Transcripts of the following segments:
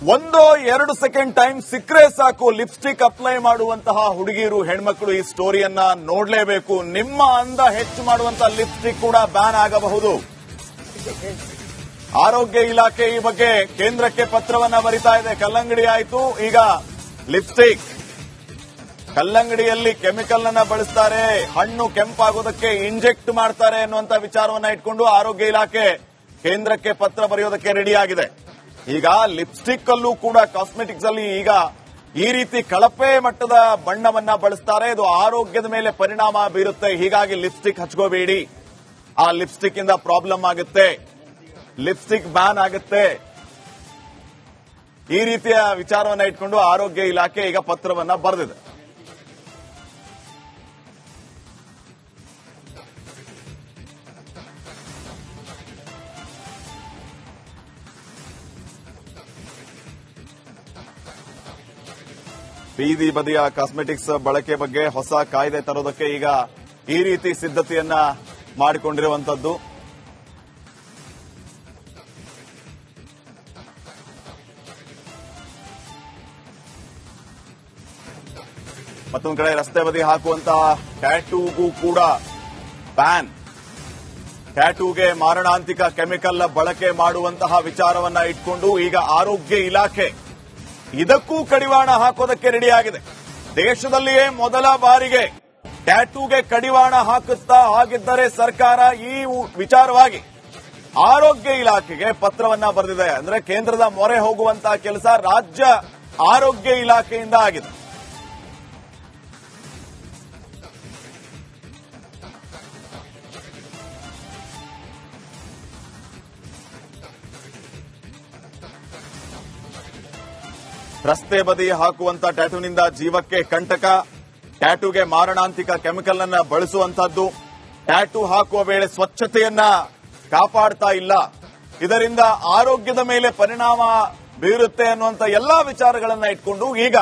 ಒಂದೋ 2 second time ಸಿಕ್ಕರೆ ಸಾಕು ಲಿಪ್ಸ್ಟಿಕ್ ಅಪ್ಲೈ ಮಾಡುವಂತಹ ಹುಡುಗಿಯರು ಹೆಣ್ಮಕ್ಳು ಈ ಸ್ಟೋರಿಯನ್ನ ನೋಡಲೇಬೇಕು. ನಿಮ್ಮ ಅಂದ ಹೆಚ್ಚು ಮಾಡುವಂತಹ ಲಿಪ್ಸ್ಟಿಕ್ ಕೂಡ ಬ್ಯಾನ್ ಆಗಬಹುದು. ಆರೋಗ್ಯ ಇಲಾಖೆ ಈ ಬಗ್ಗೆ ಕೇಂದ್ರಕ್ಕೆ ಪತ್ರವನ್ನ ಬರಿತಾ ಇದೆ. ಕಲ್ಲಂಗಡಿ ಆಯ್ತು, ಈಗ ಲಿಪ್ಸ್ಟಿಕ್. ಕಲ್ಲಂಗಡಿಯಲ್ಲಿ ಕೆಮಿಕಲ್ ಅನ್ನ ಬಳಸ್ತಾರೆ, ಹಣ್ಣು ಕೆಂಪಾಗೋದಕ್ಕೆ ಇಂಜೆಕ್ಟ್ ಮಾಡ್ತಾರೆ ಅನ್ನುವಂತ ವಿಚಾರವನ್ನ ಇಟ್ಕೊಂಡು ಆರೋಗ್ಯ ಇಲಾಖೆ ಕೇಂದ್ರಕ್ಕೆ ಪತ್ರ ಬರೆಯೋದಕ್ಕೆ ರೆಡಿ ಆಗಿದೆ. ಈಗ ಲಿಪ್ಸ್ಟಿಕ್ ಅಲ್ಲೂ ಕೂಡ ಕಾಸ್ಮೆಟಿಕ್ಸ್ ಅಲ್ಲಿ ಈಗ ಈ ರೀತಿ ಕಳಪೆ ಮಟ್ಟದ ಬಣ್ಣವನ್ನ ಬಳಸ್ತಾರೆ. ಇದು ಆರೋಗ್ಯದ ಮೇಲೆ ಪರಿಣಾಮ ಬೀರುತ್ತೆ. ಹೀಗಾಗಿ ಲಿಪ್ಸ್ಟಿಕ್ ಹಚ್ಕೋಬೇಡಿ, ಆ ಲಿಪ್ಸ್ಟಿಕ್ ಇಂದ ಪ್ರಾಬ್ಲಮ್ ಆಗುತ್ತೆ, ಲಿಪ್ಸ್ಟಿಕ್ ಬ್ಯಾನ್ ಆಗುತ್ತೆ. ಈ ರೀತಿಯ ವಿಚಾರವನ್ನ ಇಟ್ಕೊಂಡು ಆರೋಗ್ಯ ಇಲಾಖೆ ಈಗ ಪತ್ರವನ್ನ ಬರೆದಿದೆ. ಬೀದಿ ಬದಿಯ ಕಾಸ್ಮೆಟಿಕ್ಸ್ ಬಳಕೆ ಬಗ್ಗೆ ಹೊಸ ಕಾಯ್ದೆ ತರೋದಕ್ಕೆ ಈಗ ಈ ರೀತಿ ಸಿದ್ಧತೆಯನ್ನ ಮಾಡಿಕೊಂಡಿರುವಂತದ್ದು. ಮತ್ತೊಂದು ಕಡೆ ರಸ್ತೆ ಬದಿ ಹಾಕುವಂತಹ ಟ್ಯಾಟೂಗೂ ಕೂಡ ಬ್ಯಾನ್. ಟ್ಯಾಟೂಗೆ ಮಾರಣಾಂತಿಕ ಕೆಮಿಕಲ್ ಬಳಕೆ ಮಾಡುವಂತಹ ವಿಚಾರವನ್ನ ಇಟ್ಕೊಂಡು ಈಗ ಆರೋಗ್ಯ ಇಲಾಖೆ ಇದಕ್ಕೂ ಕಡಿವಾಣ ಹಾಕೋದಕ್ಕೆ ರೆಡಿಯಾಗಿದೆ. ದೇಶದಲ್ಲಿಯೇ ಮೊದಲ ಬಾರಿಗೆ ಟ್ಯಾಟೂಗೆ ಕಡಿವಾಣ ಹಾಕುತ್ತಾ ಆಗಿದ್ದರೆ ಸರ್ಕಾರ ಈ ವಿಚಾರವಾಗಿ ಆರೋಗ್ಯ ಇಲಾಖೆಗೆ ಪತ್ರವನ್ನ ಬರೆದಿದೆ. ಅಂದ್ರೆ ಕೇಂದ್ರದ ಮೊರೆ ಹೋಗುವಂತಹ ಕೆಲಸ ರಾಜ್ಯ ಆರೋಗ್ಯ ಇಲಾಖೆಯಿಂದ ಆಗಿದೆ. ರಸ್ತೆ ಬದಿ ಹಾಕುವಂತ ಟ್ಯಾಟೂನಿಂದ ಜೀವಕ್ಕೆ ಕಂಟಕ, ಟ್ಯಾಟೂಗೆ ಮಾರಣಾಂತಿಕ ಕೆಮಿಕಲ್ ಅನ್ನ ಬಳಸುವಂತದ್ದು, ಟ್ಯಾಟೂ ಹಾಕುವ ವೇಳೆ ಸ್ವಚ್ಛತೆಯನ್ನ ಕಾಪಾಡ್ತಾ ಇಲ್ಲ, ಇದರಿಂದ ಆರೋಗ್ಯದ ಮೇಲೆ ಪರಿಣಾಮ ಬೀರುತ್ತೆ ಅನ್ನುವಂತ ಎಲ್ಲಾ ವಿಚಾರಗಳನ್ನ ಇಟ್ಕೊಂಡು ಈಗ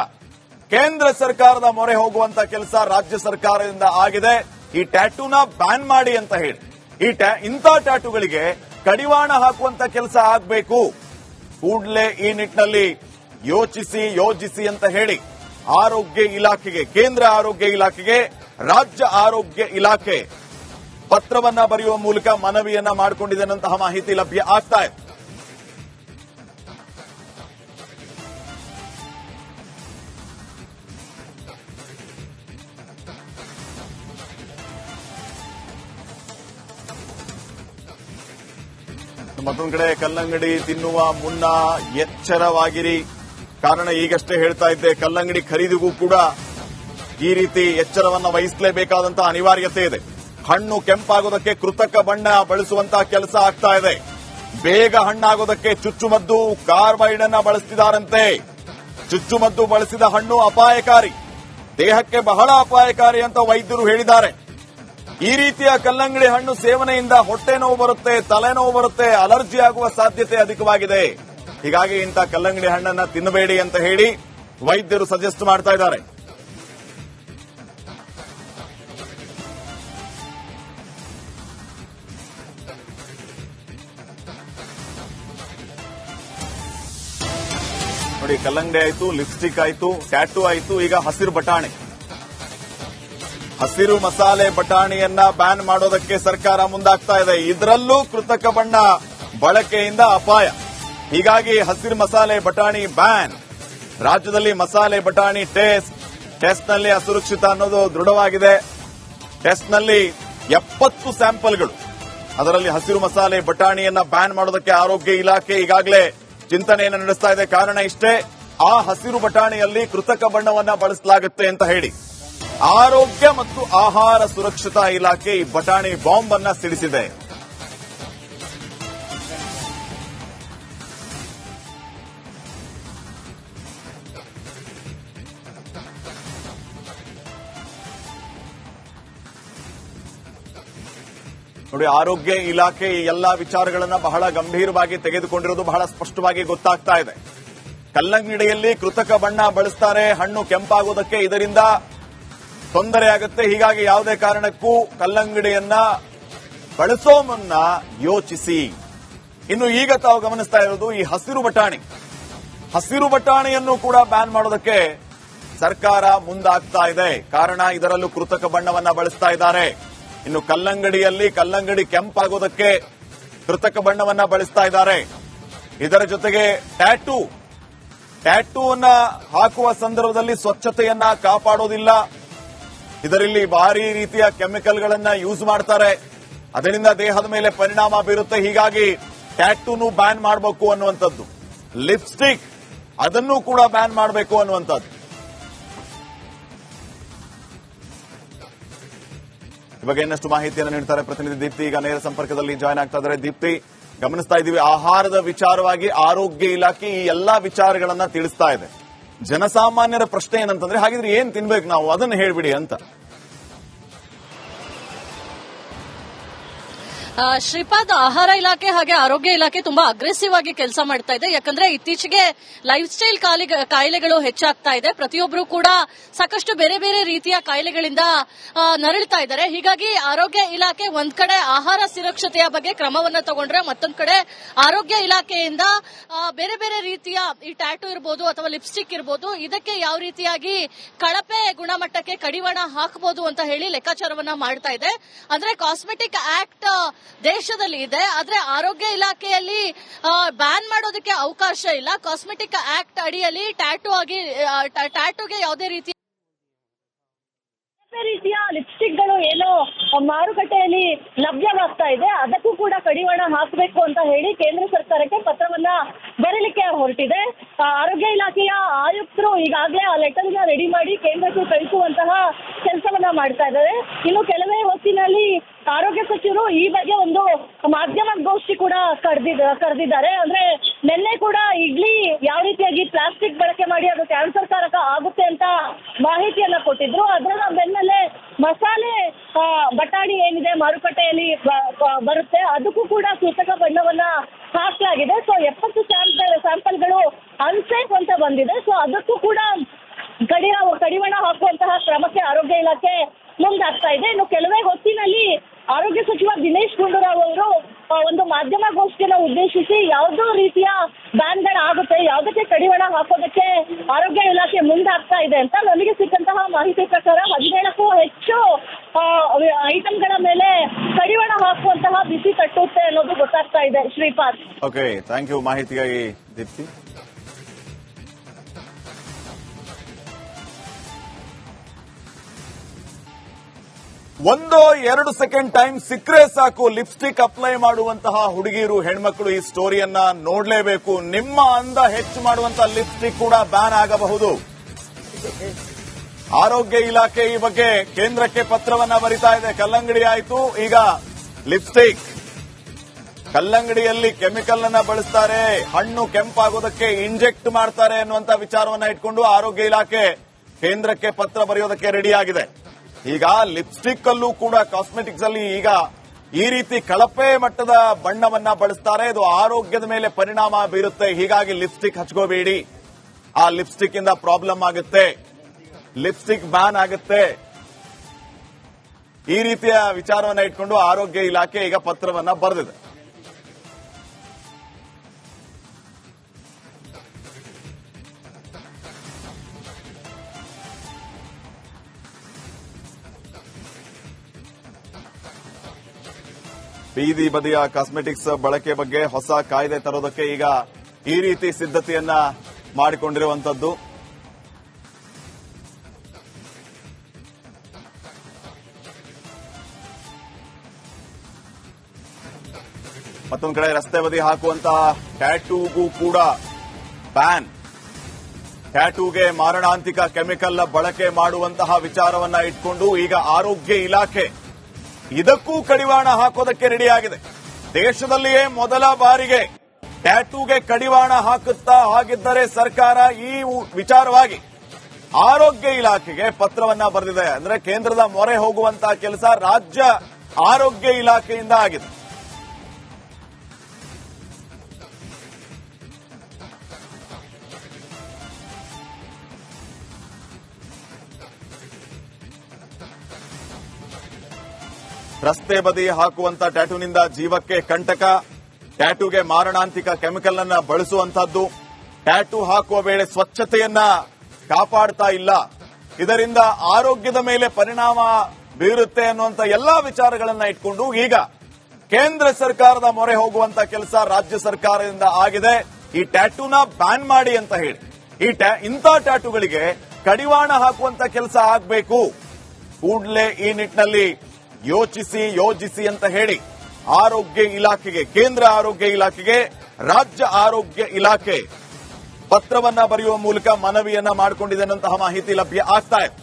ಕೇಂದ್ರ ಸರ್ಕಾರದ ಮೊರೆ ಹೋಗುವಂತ ಕೆಲಸ ರಾಜ್ಯ ಸರ್ಕಾರದಿಂದ ಆಗಿದೆ. ಈ ಟ್ಯಾಟೂನ ಬ್ಯಾನ್ ಮಾಡಿ ಅಂತ ಹೇಳಿ ಇಂಥ ಟ್ಯಾಟೂಗಳಿಗೆ ಕಡಿವಾಣ ಹಾಕುವಂತ ಕೆಲಸ ಆಗಬೇಕು. ಕೂಡಲೇ ಈ ನಿಟ್ಟಿನಲ್ಲಿ ಯೋಜಿಸಿ ಅಂತ ಹೇಳಿ ಆರೋಗ್ಯ ಇಲಾಖೆಗೆ, ಕೇಂದ್ರ ಆರೋಗ್ಯ ಇಲಾಖೆಗೆ ರಾಜ್ಯ ಆರೋಗ್ಯ ಇಲಾಖೆ ಪತ್ರವನ್ನ ಬರೆಯುವ ಮೂಲಕ ಮನವಿಯನ್ನ ಮಾಡಿಕೊಂಡಿದೆ ಅನ್ನುವಂತಹ ಮಾಹಿತಿ ಲಭ್ಯ ಆಗ್ತಾ ಇದೆ. ಮತ್ತೊಂದು ಕಡೆ ಕಲ್ಲಂಗಡಿ ತಿನ್ನುವ ಮುನ್ನ ಎಚ್ಚರವಾಗಿರಿ. ಕಾರಣ ಈಗಷ್ಟೇ ಹೇಳ್ತಾ ಇದ್ದೆ, ಕಲ್ಲಂಗಡಿ ಖರೀದಿಗೂ ಕೂಡ ಈ ರೀತಿ ಎಚ್ಚರವನ್ನ ವಹಿಸಲೇಬೇಕಾದಂತಹ ಅನಿವಾರ್ಯತೆ ಇದೆ. ಹಣ್ಣು ಕೆಂಪಾಗೋದಕ್ಕೆ ಕೃತಕ ಬಣ್ಣ ಬಳಸುವಂತಹ ಕೆಲಸ ಆಗ್ತಾ ಇದೆ. ಬೇಗ ಹಣ್ಣಾಗೋದಕ್ಕೆ ಚುಚ್ಚುಮದ್ದು ಕಾರ್ಬೈಡ್ ಅನ್ನ ಬಳಸ್ತಿದ್ದಾರಂತೆ. ಚುಚ್ಚುಮದ್ದು ಬಳಸಿದ ಹಣ್ಣು ಅಪಾಯಕಾರಿ, ದೇಹಕ್ಕೆ ಬಹಳ ಅಪಾಯಕಾರಿ ಅಂತ ವೈದ್ಯರು ಹೇಳಿದ್ದಾರೆ. ಈ ರೀತಿಯ ಕಲ್ಲಂಗಡಿ ಹಣ್ಣು ಸೇವನೆಯಿಂದ ಹೊಟ್ಟೆ ನೋವು ಬರುತ್ತೆ, ತಲೆನೋವು ಬರುತ್ತೆ, ಅಲರ್ಜಿ ಆಗುವ ಸಾಧ್ಯತೆ ಅಧಿಕವಾಗಿದೆ. ಹೀಗಾಗಿ ಇಂಥ ಕಲ್ಲಂಗಡಿ ಹಣ್ಣನ್ನ ತಿನ್ನಬೇಡಿ ಅಂತ ಹೇಳಿ ವೈದ್ಯರು ಸಜೆಸ್ಟ್ ಮಾಡ್ತಾ ಇದ್ದಾರೆ. ನೋಡಿ, ಕಲ್ಲಂಗಡಿ ಆಯ್ತು, ಲಿಪ್ಸ್ಟಿಕ್ ಆಯ್ತು, ಟ್ಯಾಟೂ ಆಯ್ತು, ಈಗ ಹಸಿರು ಬಟಾಣಿ, ಹಸಿರು ಮಸಾಲೆ ಬಟಾಣಿಯನ್ನ ಬ್ಯಾನ್ ಮಾಡೋದಕ್ಕೆ ಸರ್ಕಾರ ಮುಂದಾಗ್ತಾ ಇದೆ. ಇದರಲ್ಲೂ ಕೃತಕ ಬಣ್ಣ ಬಳಕೆಯಿಂದ ಅಪಾಯ. ಹೀಗಾಗಿ ಹಸಿರು ಮಸಾಲೆ ಬಟಾಣಿ ಬ್ಯಾನ್. ರಾಜ್ಯದಲ್ಲಿ ಮಸಾಲೆ ಬಟಾಣಿ ಟೆಸ್ಟ್ನಲ್ಲಿ ಅಸುರಕ್ಷಿತ ಅನ್ನೋದು ದೃಢವಾಗಿದೆ. ಟೆಸ್ಟ್ನಲ್ಲಿ 70 ಸ್ಯಾಂಪಲ್ಗಳು, ಅದರಲ್ಲಿ ಹಸಿರು ಮಸಾಲೆ ಬಟಾಣಿಯನ್ನ ಬ್ಯಾನ್ ಮಾಡೋದಕ್ಕೆ ಆರೋಗ್ಯ ಇಲಾಖೆ ಈಗಾಗಲೇ ಚಿಂತನೆಯನ್ನು ನಡೆಸ್ತಾ ಇದೆ. ಕಾರಣ ಇಷ್ಟೇ, ಆ ಹಸಿರು ಬಟಾಣಿಯಲ್ಲಿ ಕೃತಕ ಬಣ್ಣವನ್ನ ಬಳಸಲಾಗುತ್ತೆ ಅಂತ ಹೇಳಿ ಆರೋಗ್ಯ ಮತ್ತು ಆಹಾರ ಸುರಕ್ಷತಾ ಇಲಾಖೆ ಈ ಬಟಾಣಿ ಬಾಂಬ್ ಅನ್ನ ಸಿಡಿಸಿದೆ. ನೋಡಿ, ಆರೋಗ್ಯ ಇಲಾಖೆ ಈ ಎಲ್ಲಾ ವಿಚಾರಗಳನ್ನ ಬಹಳ ಗಂಭೀರವಾಗಿ ತೆಗೆದುಕೊಂಡಿರೋದು ಬಹಳ ಸ್ಪಷ್ಟವಾಗಿ ಗೊತ್ತಾಗ್ತಾ ಇದೆ. ಕಲ್ಲಂಗಡಿಯಲ್ಲಿ ಕೃತಕ ಬಣ್ಣ ಬಳಸ್ತಾರೆ, ಹಣ್ಣು ಕೆಂಪಾಗೋದಕ್ಕೆ ಇದರಿಂದ ತೊಂದರೆ ಆಗುತ್ತೆ. ಹೀಗಾಗಿ ಯಾವುದೇ ಕಾರಣಕ್ಕೂ ಕಲ್ಲಂಗಡಿಯನ್ನ ಬಳಸೋ ಮುನ್ನ ಯೋಚಿಸಿ. ಇನ್ನು ಈಗ ತಾವು ಗಮನಿಸ್ತಾ ಇರೋದು ಈ ಹಸಿರು ಬಟಾಣಿ. ಹಸಿರು ಬಟಾಣಿಯನ್ನು ಕೂಡ ಬ್ಯಾನ್ ಮಾಡೋದಕ್ಕೆ ಸರ್ಕಾರ ಮುಂದಾಗ್ತಾ ಇದೆ. ಕಾರಣ ಇದರಲ್ಲೂ ಕೃತಕ ಬಣ್ಣವನ್ನ ಬಳಸ್ತಾ ಇದ್ದಾರೆ. ಇನ್ನು ಕಲ್ಲಂಗಡಿ ಕೆಂಪಾಗೋದಕ್ಕೆ ಕೃತಕ ಬಣ್ಣವನ್ನ ಬಳಸ್ತಾ ಇದ್ದಾರೆ. ಇದರ ಜೊತೆಗೆ ಟ್ಯಾಟೂ ಅನ್ನ ಹಾಕುವ ಸಂದರ್ಭದಲ್ಲಿ ಸ್ವಚ್ಛತೆಯನ್ನ ಕಾಪಾಡೋದಿಲ್ಲ. ಇದರಲ್ಲಿ ಭಾರಿ ರೀತಿಯ ಕೆಮಿಕಲ್ಗಳನ್ನ ಯೂಸ್ ಮಾಡ್ತಾರೆ. ಅದರಿಂದ ದೇಹದ ಮೇಲೆ ಪರಿಣಾಮ ಬೀರುತ್ತೆ. ಹೀಗಾಗಿ ಟ್ಯಾಟೂನು ಬ್ಯಾನ್ ಮಾಡಬೇಕು ಅನ್ನುವಂಥದ್ದು. ಲಿಪ್ಸ್ಟಿಕ್ ಅದನ್ನು ಕೂಡ ಬ್ಯಾನ್ ಮಾಡಬೇಕು ಅನ್ನುವಂಥದ್ದು. ಈ ಬಗ್ಗೆ ಇನ್ನಷ್ಟು ಮಾಹಿತಿಯನ್ನು ನೀಡ್ತಾರೆ ಪ್ರತಿನಿಧಿ ದೀಪ್ತಿ. ಈಗ ನೇರ ಸಂಪರ್ಕದಲ್ಲಿ ಜಾಯ್ನ್ ಆಗ್ತಾ ಇದ್ದಾರೆ. ದೀಪ್ತಿ, ಗಮನಿಸ್ತಾ ಇದ್ದೀವಿ ಆಹಾರದ ವಿಚಾರವಾಗಿ ಆರೋಗ್ಯ ಇಲಾಖೆ ಈ ಎಲ್ಲಾ ವಿಚಾರಗಳನ್ನ ತಿಳಿಸ್ತಾ ಇದೆ. ಜನಸಾಮಾನ್ಯರ ಪ್ರಶ್ನೆ ಏನಂತಂದ್ರೆ, ಹಾಗಿದ್ರೆ ಏನ್ ತಿನ್ಬೇಕು ನಾವು, ಅದನ್ನು ಹೇಳ್ಬಿಡಿ ಅಂತ. ಶ್ರೀಪಾದ್, ಆಹಾರ ಇಲಾಖೆ ಹಾಗೆ ಆರೋಗ್ಯ ಇಲಾಖೆ ತುಂಬಾ ಅಗ್ರೆಸಿವ್ ಆಗಿ ಕೆಲಸ ಮಾಡ್ತಾ ಇದೆ. ಯಾಕಂದ್ರೆ ಇತ್ತೀಚೆಗೆ ಲೈಫ್ ಸ್ಟೈಲ್ ಕಾಯಿಲೆಗಳು ಹೆಚ್ಚಾಗ್ತಾ ಇದೆ. ಪ್ರತಿಯೊಬ್ಬರು ಕೂಡ ಸಾಕಷ್ಟು ಬೇರೆ ಬೇರೆ ರೀತಿಯ ಕಾಯಿಲೆಗಳಿಂದ ನರಳ್ತಾ ಇದ್ದಾರೆ. ಹೀಗಾಗಿ ಆರೋಗ್ಯ ಇಲಾಖೆ ಒಂದ್ ಕಡೆ ಆಹಾರ ಸುರಕ್ಷತೆಯ ಬಗ್ಗೆ ಕ್ರಮವನ್ನ ತಗೊಂಡ್ರೆ, ಮತ್ತೊಂದ್ ಕಡೆ ಆರೋಗ್ಯ ಇಲಾಖೆಯಿಂದ ಬೇರೆ ಬೇರೆ ರೀತಿಯ ಈ ಟ್ಯಾಟೂ ಇರಬಹುದು ಅಥವಾ ಲಿಪ್ಸ್ಟಿಕ್ ಇರಬಹುದು, ಇದಕ್ಕೆ ಯಾವ ರೀತಿಯಾಗಿ ಕಳಪೆ ಗುಣಮಟ್ಟಕ್ಕೆ ಕಡಿವಾಣ ಹಾಕಬಹುದು ಅಂತ ಹೇಳಿ ಲೆಕ್ಕಾಚಾರವನ್ನ ಮಾಡ್ತಾ ಇದೆ. ಅಂದ್ರೆ ಕಾಸ್ಮೆಟಿಕ್ ಆಕ್ಟ್ ದೇಶದಲ್ಲಿ ಇದೆ, ಆದ್ರೆ ಆರೋಗ್ಯ ಇಲಾಖೆಯಲ್ಲಿ ಬ್ಯಾನ್ ಮಾಡೋದಕ್ಕೆ ಅವಕಾಶ ಇಲ್ಲ. ಕಾಸ್ಮೆಟಿಕ್ ಆಕ್ಟ್ ಅಡಿಯಲ್ಲಿ ಟ್ಯಾಟೂಗೆ ಯಾವುದೇ ರೀತಿಯ ಲಿಪ್ಸ್ಟಿಕ್ಗಳು ಏನೋ ಮಾರುಕಟ್ಟೆಯಲ್ಲಿ ಲಭ್ಯವಾಗ್ತಾ ಇದೆ, ಅದಕ್ಕೂ ಕೂಡ ಕಡಿವಾಣ ಹಾಕಬೇಕು ಅಂತ ಹೇಳಿ ಕೇಂದ್ರ ಸರ್ಕಾರಕ್ಕೆ ಪತ್ರವನ್ನ ಬರೀಲಿಕ್ಕೆ ಹೊರಟಿದೆ. ಆರೋಗ್ಯ ಇಲಾಖೆಯ ಆಯುಕ್ತರು ಈಗಾಗಲೇ ಆ ಲೆಟರ್ ನ ರೆಡಿ ಮಾಡಿ ಕೇಂದ್ರಕ್ಕೆ ಕಳಿಸುವಂತಹ ಕೆಲಸವನ್ನ ಮಾಡ್ತಾ ಇದ್ದಾರೆ. ಇನ್ನು ಕೆಲವೇ ಹೊತ್ತಿನಲ್ಲಿ ಆರೋಗ್ಯ ಸಚಿವರು ಈ ಬಗ್ಗೆ ಒಂದು ಮಾಧ್ಯಮ ಗೋಷ್ಠಿ ಕೂಡ ಕರೆದಿದ್ದಾರೆ. ಅಂದ್ರೆ ನಿನ್ನೆ ಕೂಡ ಇಡ್ಲಿ ಯಾವ ರೀತಿಯಾಗಿ ಪ್ಲಾಸ್ಟಿಕ್ ಬಳಕೆ ಮಾಡಿ ಅದು ಕ್ಯಾನ್ಸರ್ ಕಾರಕ ಆಗುತ್ತೆ ಅಂತ ಮಾಹಿತಿಯನ್ನ ಕೊಟ್ಟಿದ್ರು. ಅದರ ಬೆನ್ನಲ್ಲೇ ಮಸಾಲೆ ಬಟಾಣಿ ಏನಿದೆ ಮಾರುಕಟ್ಟೆಯಲ್ಲಿ ಬರುತ್ತೆ, ಅದಕ್ಕೂ ಕೂಡ ಕೃತಕ ಬಣ್ಣವನ್ನ ಹಾಕಲಾಗಿದೆ. ಸೊ 70 ಸ್ಯಾಂಪಲ್ಗಳು ಅನ್ಸೇಫ್ ಅಂತ ಬಂದಿದೆ. ಸೊ ಅದಕ್ಕೂ ಕೂಡ ಕಡಿವಾಣ ಹಾಕುವಂತಹ ಕ್ರಮಕ್ಕೆ ಆರೋಗ್ಯ ಇಲಾಖೆ ಮುಂದಾಗ್ತಾ ಇದೆ. ಇನ್ನು ಕೆಲವೇ ಹೊತ್ತಿನಲ್ಲಿ ಆರೋಗ್ಯ ಸಚಿವ ದಿನೇಶ್ ಗುಂಡೂರಾವ್ ಅವರು ಒಂದು ಮಾಧ್ಯಮ ಗೋಷ್ಠಿಯನ್ನು ಉದ್ದೇಶಿಸಿ ಯಾವುದೋ ರೀತಿಯ ಬ್ಯಾನ್ಗಳಾಗುತ್ತೆ, ಯಾವುದಕ್ಕೆ ಕಡಿವಾಣ ಹಾಕೋದಕ್ಕೆ ಆರೋಗ್ಯ ಇಲಾಖೆ ಮುಂದಾಗ್ತಾ ಇದೆ ಅಂತ ನನಗೆ ಸಿಕ್ಕಂತಹ ಮಾಹಿತಿ ಪ್ರಕಾರ 17ಕ್ಕೂ ಹೆಚ್ಚು ಐಟಂಗಳ ಮೇಲೆ ಕಡಿವಾಣ ಹಾಕುವಂತಹ ಬಿಸಿ ತಟ್ಟುತ್ತೆ ಅನ್ನೋದು ಗೊತ್ತಾಗ್ತಾ ಇದೆ. ಶ್ರೀಪಾದ್, ಓಕೆ, ಥ್ಯಾಂಕ್ ಯು ಮಾಹಿತಿಗಾಗಿ ದೀಪ್ತಿ. ಒಂದೋ 2 ಸೆಕೆಂಡ್ ಟೈಮ್ ಸಿಕ್ಕರೆ ಸಾಕು ಲಿಪ್ಸ್ಟಿಕ್ ಅಪ್ಲೈ ಮಾಡುವಂತಹ ಹುಡುಗಿಯರು, ಹೆಣ್ಮಕ್ಳು ಈ ಸ್ಟೋರಿಯನ್ನ ನೋಡಲೇಬೇಕು. ನಿಮ್ಮ ಅಂದ ಹೆಚ್ಚು ಮಾಡುವಂತಹ ಲಿಪ್ಸ್ಟಿಕ್ ಕೂಡ ಬ್ಯಾನ್ ಆಗಬಹುದು. ಆರೋಗ್ಯ ಇಲಾಖೆ ಈ ಬಗ್ಗೆ ಕೇಂದ್ರಕ್ಕೆ ಪತ್ರವನ್ನ ಬರಿತಾ ಇದೆ. ಕಲ್ಲಂಗಡಿ ಆಯ್ತು, ಈಗ ಲಿಪ್ಸ್ಟಿಕ್. ಕಲ್ಲಂಗಡಿಯಲ್ಲಿ ಕೆಮಿಕಲ್ ಅನ್ನ ಬಳಸ್ತಾರೆ, ಹಣ್ಣು ಕೆಂಪಾಗೋದಕ್ಕೆ ಇಂಜೆಕ್ಟ್ ಮಾಡ್ತಾರೆ ಅನ್ನುವಂತ ವಿಚಾರವನ್ನ ಇಟ್ಕೊಂಡು ಆರೋಗ್ಯ ಇಲಾಖೆ ಕೇಂದ್ರಕ್ಕೆ ಪತ್ರ ಬರೆಯೋದಕ್ಕೆ ರೆಡಿ ಆಗಿದೆ. ಈಗ ಲಿಪ್ಸ್ಟಿಕ್ ಅಲ್ಲೂ ಕೂಡ ಕಾಸ್ಮೆಟಿಕ್ಸ್ ಅಲ್ಲಿ ಈಗ ಈ ರೀತಿ ಕಳಪೆ ಮಟ್ಟದ ಬಣ್ಣವನ್ನ ಬಳಸ್ತಾರೆ. ಇದು ಆರೋಗ್ಯದ ಮೇಲೆ ಪರಿಣಾಮ ಬೀರುತ್ತೆ. ಹೀಗಾಗಿ ಲಿಪ್ಸ್ಟಿಕ್ ಹಚ್ಕೋಬೇಡಿ, ಆ ಲಿಪ್ಸ್ಟಿಕ್ ಇಂದ ಪ್ರಾಬ್ಲಮ್ ಆಗುತ್ತೆ, ಲಿಪ್ಸ್ಟಿಕ್ ಬ್ಯಾನ್ ಆಗುತ್ತೆ. ಈ ರೀತಿಯ ವಿಚಾರವನ್ನ ಇಟ್ಕೊಂಡು ಆರೋಗ್ಯ ಇಲಾಖೆ ಈಗ ಪತ್ರವನ್ನ ಬರೆದಿದೆ. ಬೀದಿ ಬದಿಯ ಕಾಸ್ಮೆಟಿಕ್ಸ್ ಬಳಕೆ ಬಗ್ಗೆ ಹೊಸ ಕಾಯ್ದೆ ತರೋದಕ್ಕೆ ಈಗ ಈ ರೀತಿ ಸಿದ್ಧತೆಯನ್ನ ಮಾಡಿಕೊಂಡಿರುವಂತದ್ದು. ಮತ್ತೊಂದು ಕಡೆ ರಸ್ತೆ ಬದಿ ಹಾಕುವಂತಹ ಟ್ಯಾಟೂಗೂ ಕೂಡ ಬ್ಯಾನ್. ಟ್ಯಾಟೂಗೆ ಮಾರಣಾಂತಿಕ ಕೆಮಿಕಲ್ ಬಳಕೆ ಮಾಡುವಂತಹ ವಿಚಾರವನ್ನ ಇಟ್ಕೊಂಡು ಈಗ ಆರೋಗ್ಯ ಇಲಾಖೆ ಇದಕ್ಕೂ ಕಡಿವಾಣ ಹಾಕೋದಕ್ಕೆ ರೆಡಿಯಾಗಿದೆ. ದೇಶದಲ್ಲಿಯೇ ಮೊದಲ ಬಾರಿಗೆ ಟ್ಯಾಟೂಗೆ ಕಡಿವಾಣ ಹಾಕುತ್ತಾ ಹಾಗಿದ್ದರೆ ಸರ್ಕಾರ ಈ ವಿಚಾರವಾಗಿ ಆರೋಗ್ಯ ಇಲಾಖೆಗೆ ಪತ್ರವನ್ನ ಬರೆದಿದೆ. ಅಂದ್ರೆ ಕೇಂದ್ರದ ಮೊರೆ ಹೋಗುವಂತಹ ಕೆಲಸ ರಾಜ್ಯ ಆರೋಗ್ಯ ಇಲಾಖೆಯಿಂದ ಆಗಿದೆ. ರಸ್ತೆ ಬದಿ ಹಾಕುವಂತ ಟ್ಯಾಟೂನಿಂದ ಜೀವಕ್ಕೆ ಕಂಟಕ, ಟ್ಯಾಟೂಗೆ ಮಾರಣಾಂತಿಕ ಕೆಮಿಕಲ್ ಅನ್ನ ಬಳಸುವಂತಹದ್ದು. ಟ್ಯಾಟೂ ಹಾಕುವ ವೇಳೆ ಸ್ವಚ್ಛತೆಯನ್ನ ಕಾಪಾಡ್ತಾ ಇಲ್ಲ. ಇದರಿಂದ ಆರೋಗ್ಯದ ಮೇಲೆ ಪರಿಣಾಮ ಬೀರುತ್ತೆ ಅನ್ನುವಂತ ಎಲ್ಲಾ ವಿಚಾರಗಳನ್ನ ಇಟ್ಕೊಂಡು ಈಗ ಕೇಂದ್ರ ಸರ್ಕಾರದ ಮೊರೆ ಹೋಗುವಂತ ಕೆಲಸ ರಾಜ್ಯ ಸರ್ಕಾರದಿಂದ ಆಗಿದೆ. ಈ ಟ್ಯಾಟೂನ ಬ್ಯಾನ್ ಮಾಡಿ ಅಂತ ಹೇಳಿ ಇಂಥ ಟ್ಯಾಟೂಗಳಿಗೆ ಕಡಿವಾಣ ಹಾಕುವಂತ ಕೆಲಸ ಆಗಬೇಕು. ಕೂಡಲೇ ಈ ನಿಟ್ಟಿನಲ್ಲಿ ಯೋಜಿಸಿ ಅಂತ ಹೇಳಿ ಆರೋಗ್ಯ ಇಲಾಖೆಗೆ, ಕೇಂದ್ರ ಆರೋಗ್ಯ ಇಲಾಖೆಗೆ ರಾಜ್ಯ ಆರೋಗ್ಯ ಇಲಾಖೆ ಪತ್ರವನ್ನ ಬರೆಯುವ ಮೂಲಕ ಮನವಿಯನ್ನ ಮಾಡಿಕೊಂಡಿದೆ ಅನ್ನುವಂತಹ ಮಾಹಿತಿ ಲಭ್ಯ ಆಗ್ತಾ ಇದೆ.